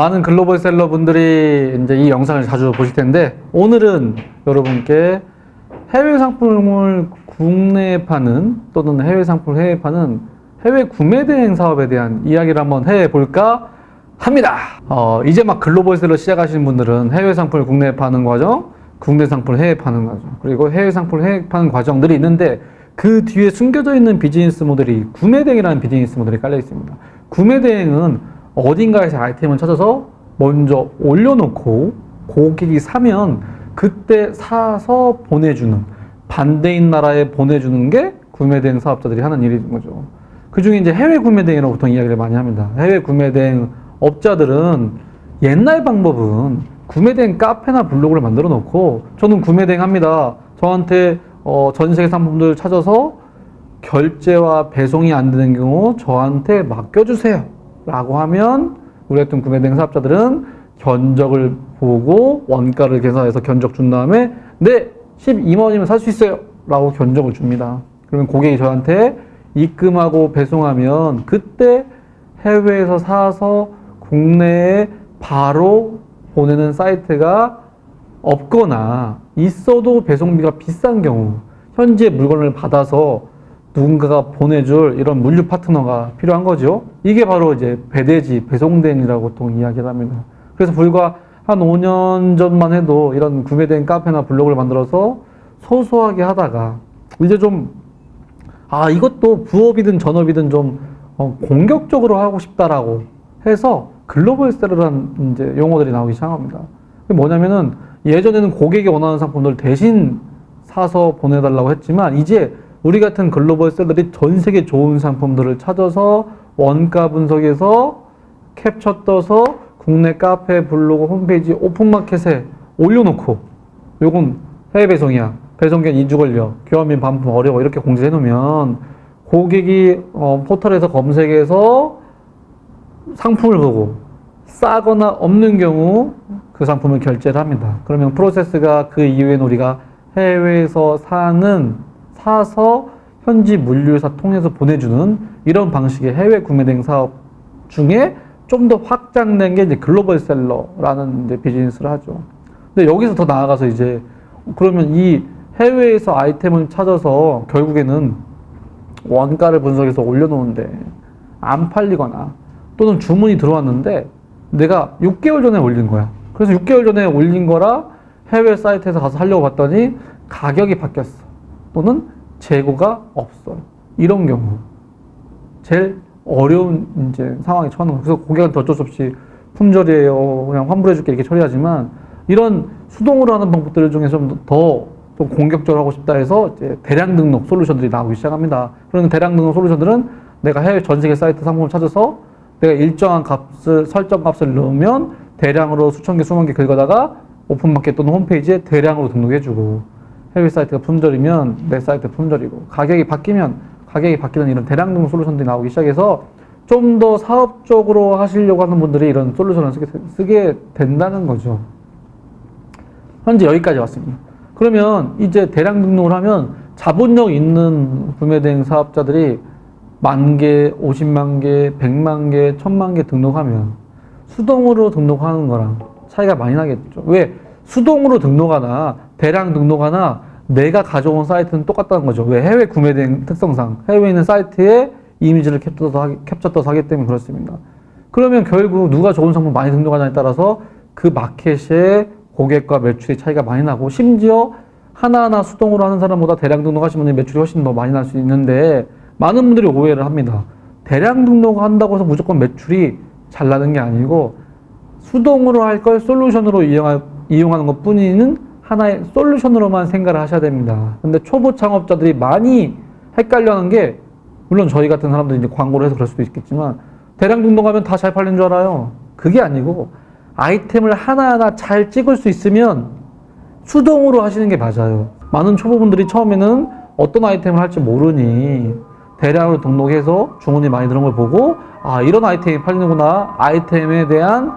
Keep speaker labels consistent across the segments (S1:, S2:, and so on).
S1: 많은 글로벌 셀러 분들이 이제 이 영상을 자주 보실 텐데, 오늘은 여러분께 해외 상품을 국내에 파는 또는 해외 상품을 해외에 파는 해외 구매 대행 사업에 대한 이야기를 한번 해볼까 합니다. 이제 막 글로벌 셀러 시작하시는 분들은 해외 상품을 국내에 파는 과정, 국내 상품을 해외에 파는 과정, 그리고 해외 상품을 해외에 파는 과정들이 있는데, 그 뒤에 숨겨져 있는 비즈니스 모델이 구매 대행이라는 비즈니스 모델이 깔려 있습니다. 구매 대행은 어딘가에서 아이템을 찾아서 먼저 올려놓고 고객이 사면 그때 사서 보내주는, 반대인 나라에 보내주는 게 구매 대행 사업자들이 하는 일인 거죠. 그 중에 이제 해외 구매 대행이라고 보통 이야기를 많이 합니다. 해외 구매 대행 업자들은 옛날 방법은 구매 대행 카페나 블로그를 만들어 놓고, 저는 구매 대행 합니다, 저한테 전 세계 상품들 찾아서 결제와 배송이 안 되는 경우 저한테 맡겨주세요 라고 하면, 우리 같은 구매 대행 사업자들은 견적을 보고 원가를 계산해서 견적 준 다음에 네, 12만원이면 살 수 있어요 라고 견적을 줍니다. 그러면 고객이 저한테 입금하고 배송하면 그때 해외에서 사서 국내에 바로 보내는 사이트가 없거나 있어도 배송비가 비싼 경우, 현지에 물건을 받아서 누군가가 보내줄 이런 물류 파트너가 필요한 거죠. 이게 바로 이제 배대지, 배송대행이라고 보통 이야기를 합니다. 그래서 불과 한 5년 전만 해도 이런 구매대행 카페나 블로그를 만들어서 소소하게 하다가 이제 좀 이것도 부업이든 전업이든 좀 공격적으로 하고 싶다라고 해서 글로벌 셀러라는 이제 용어들이 나오기 시작합니다. 그게 뭐냐면은, 예전에는 고객이 원하는 상품들 대신 사서 보내달라고 했지만, 이제 우리 같은 글로벌 셀러들이 전 세계 좋은 상품들을 찾아서 원가 분석해서 캡처 떠서 국내 카페, 블로그, 홈페이지, 오픈마켓에 올려놓고, 요건 해외 배송이야, 배송기한 2주 걸려, 교환비 반품 어려워, 이렇게 공지해 놓으면 고객이 포털에서 검색해서 상품을 보고 싸거나 없는 경우 그 상품을 결제를 합니다. 그러면 프로세스가 그 이후에는 우리가 해외에서 사서 현지 물류사 통해서 보내주는 이런 방식의 해외 구매 대행 사업 중에 좀 더 확장된 게 이제 글로벌 셀러라는 이제 비즈니스를 하죠. 근데 여기서 더 나아가서 이제 그러면 이 해외에서 아이템을 찾아서 결국에는 원가를 분석해서 올려놓은데 안 팔리거나, 또는 주문이 들어왔는데 내가 6개월 전에 올린 거야. 그래서 6개월 전에 올린 거라 해외 사이트에서 가서 하려고 봤더니 가격이 바뀌었어, 또는 재고가 없어. 이런 경우 제일 어려운 이제 상황에 처하는 거예요. 그래서 고객한테 어쩔 수 없이 품절이에요, 그냥 환불해줄게 이렇게 처리하지만, 이런 수동으로 하는 방법들 중에서 좀 공격적으로 하고 싶다 해서 이제 대량 등록 솔루션들이 나오기 시작합니다. 그런 대량 등록 솔루션들은 내가 해외 전 세계 사이트 상품을 찾아서 내가 일정한 설정 값을 넣으면 대량으로 수천 개, 수만 개 긁어다가 오픈마켓 또는 홈페이지에 대량으로 등록해주고, 해외 사이트가 품절이면 내 사이트 품절이고, 가격이 바뀌는 이런 대량 등록 솔루션들이 나오기 시작해서 좀 더 사업적으로 하시려고 하는 분들이 이런 솔루션을 쓰게 된다는 거죠. 현재 여기까지 왔습니다. 그러면 이제 대량 등록을 하면 자본력 있는 구매 대행 사업자들이 10,000개, 50만 개, 100만 개, 1000만 개 등록하면 수동으로 등록하는 거랑 차이가 많이 나겠죠. 왜? 수동으로 등록하나 대량 등록하나 내가 가져온 사이트는 똑같다는 거죠. 왜? 해외 구매 대행 특성상 해외에 있는 사이트에 이미지를 캡처 떠서 하기 때문에 그렇습니다. 그러면 결국 누가 좋은 상품 많이 등록하냐에 따라서 그 마켓의 고객과 매출의 차이가 많이 나고, 심지어 하나하나 수동으로 하는 사람보다 대량 등록하시면 매출이 훨씬 더 많이 날 수 있는데, 많은 분들이 오해를 합니다. 대량 등록한다고 해서 무조건 매출이 잘 나는 게 아니고, 수동으로 할 걸 솔루션으로 이용하는 것 뿐이는 하나의 솔루션으로만 생각을 하셔야 됩니다. 근데 초보 창업자들이 많이 헷갈려하는 게, 물론 저희 같은 사람들이 이제 광고를 해서 그럴 수도 있겠지만, 대량 등록하면 다 잘 팔리는 줄 알아요. 그게 아니고, 아이템을 하나하나 잘 찍을 수 있으면 수동으로 하시는 게 맞아요. 많은 초보분들이 처음에는 어떤 아이템을 할지 모르니 대량으로 등록해서 주문이 많이 들어온 걸 보고, 이런 아이템이 팔리는구나, 아이템에 대한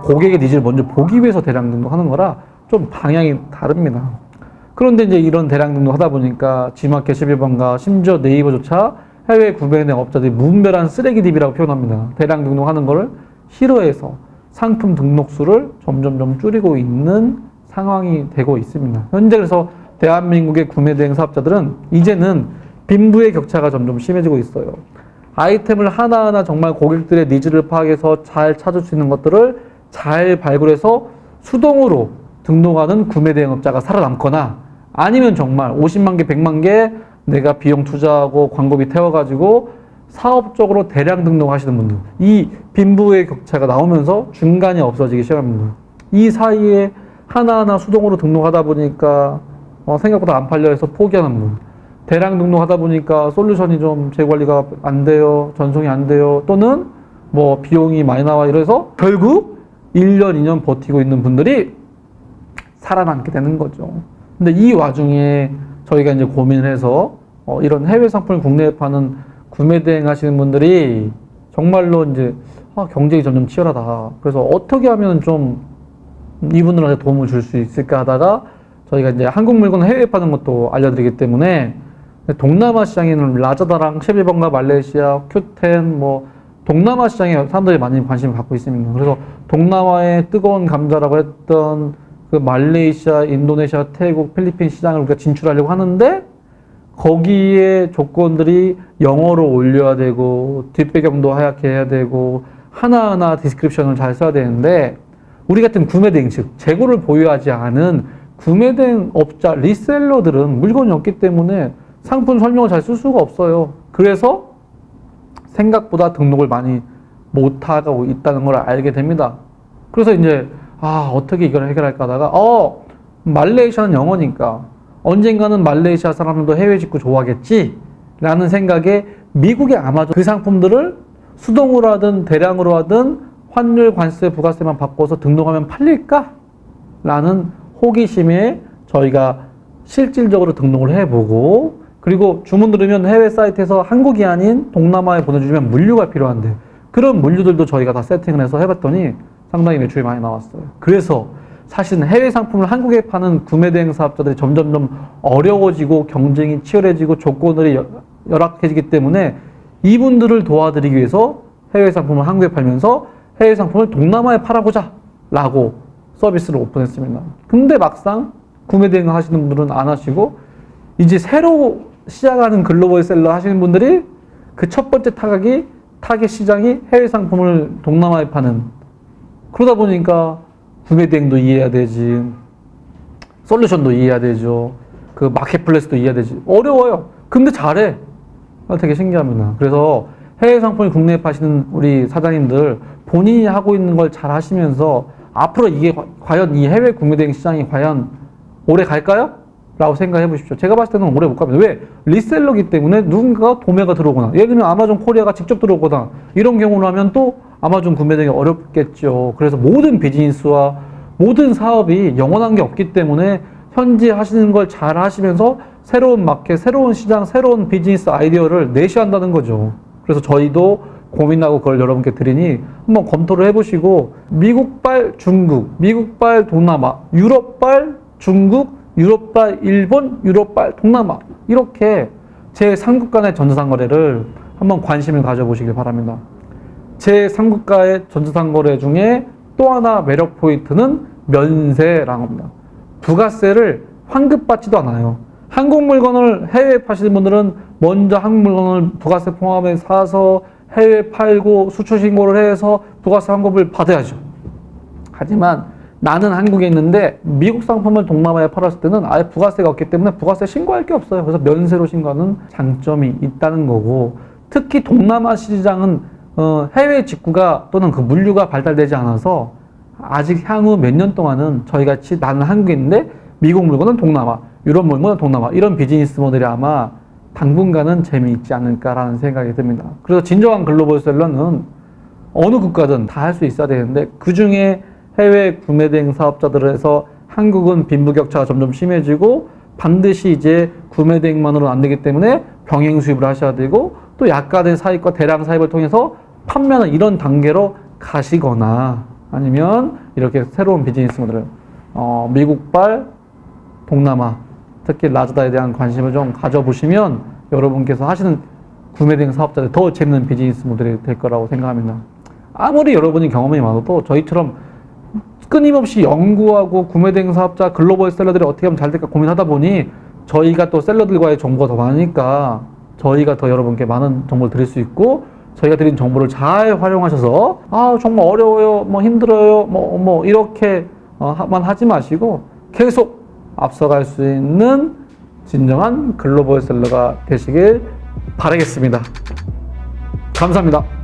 S1: 고객의 니즈를 먼저 보기 위해서 대량 등록하는 거라 좀 방향이 다릅니다. 그런데 이제 이런 대량 등록하다 보니까 G마켓 11번가 심지어 네이버조차 해외 구매 대행 업자들이 무분별한 쓰레기 DB라고 표현합니다. 대량 등록하는 거를 싫어해서 상품 등록수를 점점점 줄이고 있는 상황이 되고 있습니다. 현재 그래서 대한민국의 구매 대행 사업자들은 이제는 빈부의 격차가 점점 심해지고 있어요. 아이템을 하나하나 정말 고객들의 니즈를 파악해서 잘 찾을 수 있는 것들을 잘 발굴해서 수동으로 등록하는 구매 대행업자가 살아남거나 아니면 정말 50만 개, 100만 개 내가 비용 투자하고 광고비 태워가지고 사업적으로 대량 등록하시는 분들, 이 빈부의 격차가 나오면서 중간이 없어지기 시작합니다. 이 사이에 하나하나 수동으로 등록하다 보니까 생각보다 안 팔려 해서 포기하는 분, 대량 등록하다 보니까 솔루션이 좀 재관리가 안 돼요, 전송이 안 돼요, 또는 뭐 비용이 많이 나와 이래서 결국 1년, 2년 버티고 있는 분들이 살아남게 되는 거죠. 근데 이 와중에 저희가 이제 고민을 해서 이런 해외 상품을 국내에 파는 구매 대행 하시는 분들이 정말로 이제 경쟁이 점점 치열하다. 그래서 어떻게 하면 좀 이분들한테 도움을 줄 수 있을까 하다가 저희가 이제 한국 물건을 해외에 파는 것도 알려드리기 때문에 동남아 시장에는 라자다랑 쉐비번가 말레이시아, 큐텐 뭐 동남아 시장에 사람들이 많이 관심을 갖고 있습니다. 그래서 동남아의 뜨거운 감자라고 했던 그 말레이시아, 인도네시아, 태국, 필리핀 시장을 우리가 진출하려고 하는데 거기에 조건들이 영어로 올려야 되고 뒷배경도 하얗게 해야 되고 하나하나 디스크립션을 잘 써야 되는데 우리 같은 구매대행 즉 재고를 보유하지 않은 구매대행 업자 리셀러들은 물건이 없기 때문에 상품 설명을 잘 쓸 수가 없어요. 그래서 생각보다 등록을 많이 못하고 있다는 걸 알게 됩니다. 그래서 이제 어떻게 이걸 해결할까 하다가 말레이시아는 영어니까 언젠가는 말레이시아 사람들도 해외 직구 좋아하겠지 라는 생각에 미국의 아마존 그 상품들을 수동으로 하든 대량으로 하든 환율 관세 부가세만 바꿔서 등록하면 팔릴까? 라는 호기심에 저희가 실질적으로 등록을 해보고 그리고 주문 들으면 해외 사이트에서 한국이 아닌 동남아에 보내주시면 물류가 필요한데 그런 물류들도 저희가 다 세팅을 해서 해봤더니 상당히 매출이 많이 나왔어요. 그래서 사실은 해외 상품을 한국에 파는 구매 대행 사업자들이 점점점 어려워지고 경쟁이 치열해지고 조건들이 열악해지기 때문에 이분들을 도와드리기 위해서 해외 상품을 한국에 팔면서 해외 상품을 동남아에 팔아보자 라고 서비스를 오픈했습니다. 근데 막상 구매 대행 하시는 분들은 안 하시고 이제 새로 시작하는 글로벌 셀러 하시는 분들이 그 첫 번째 타겟 시장이 해외 상품을 동남아에 파는 그러다 보니까 구매 대행도 이해해야 되지 솔루션도 이해해야 되죠. 그 마켓플레이스도 이해해야 되지. 어려워요. 근데 잘해. 되게 신기합니다. 그래서 해외 상품을 국내에 파시는 우리 사장님들 본인이 하고 있는 걸 잘 하시면서 앞으로 이게 과연 이 해외 구매 대행 시장이 과연 오래 갈까요? 라고 생각해 보십시오. 제가 봤을 때는 오래 못 갑니다. 왜? 리셀러기 때문에 누군가가 도매가 들어오거나 예를 들면 아마존 코리아가 직접 들어오거나 이런 경우로 하면 또 아마존 구매 대행이 어렵겠죠. 그래서 모든 비즈니스와 모든 사업이 영원한 게 없기 때문에 현재 하시는 걸 잘 하시면서 새로운 마켓, 새로운 시장, 새로운 비즈니스 아이디어를 내셔야 한다는 거죠. 그래서 저희도 고민하고 그걸 여러분께 드리니 한번 검토를 해보시고 미국발 중국, 미국발 동남아, 유럽발 중국, 유럽발 일본, 유럽발 동남아 이렇게 제 3국 간의 전자상 거래를 한번 관심을 가져보시길 바랍니다. 제 3국가의 전자상 거래 중에 또 하나 매력 포인트는 면세라는 겁니다. 부가세를 환급받지도 않아요. 한국 물건을 해외에 파시는 분들은 먼저 한국 물건을 부가세 포함해 사서 해외에 팔고 수출 신고를 해서 부가세 환급을 받아야죠. 하지만 나는 한국에 있는데 미국 상품을 동남아에 팔았을 때는 아예 부가세가 없기 때문에 부가세 신고할 게 없어요. 그래서 면세로 신고하는 장점이 있다는 거고 특히 동남아 시장은 해외 직구가 또는 그 물류가 발달되지 않아서 아직 향후 몇 년 동안은 저희같이 나는 한국에 있는데 미국 물건은 동남아, 유럽 물건은 동남아 이런 비즈니스 모델이 아마 당분간은 재미있지 않을까라는 생각이 듭니다. 그래서 진정한 글로벌 셀러는 어느 국가든 다 할 수 있어야 되는데 그 중에 해외 구매 대행 사업자들에서 한국은 빈부격차가 점점 심해지고 반드시 이제 구매 대행만으로는 안 되기 때문에 병행 수입을 하셔야 되고 또 약간의 사입과 대량 사입을 통해서 판매하는 이런 단계로 가시거나 아니면 이렇게 새로운 비즈니스 모델을 미국발 동남아 특히 라자다에 대한 관심을 좀 가져보시면 여러분께서 하시는 구매 대행 사업자들 더 재밌는 비즈니스 모델이 될 거라고 생각합니다. 아무리 여러분이 경험이 많아도 저희처럼 끊임없이 연구하고 구매 대행 사업자 글로벌 셀러들이 어떻게 하면 잘 될까 고민하다 보니 저희가 또 셀러들과의 정보가 더 많으니까 저희가 더 여러분께 많은 정보를 드릴 수 있고 저희가 드린 정보를 잘 활용하셔서 아 정말 어려워요 뭐 힘들어요 뭐 이렇게만 하지 마시고 계속 앞서갈 수 있는 진정한 글로벌 셀러가 되시길 바라겠습니다. 감사합니다.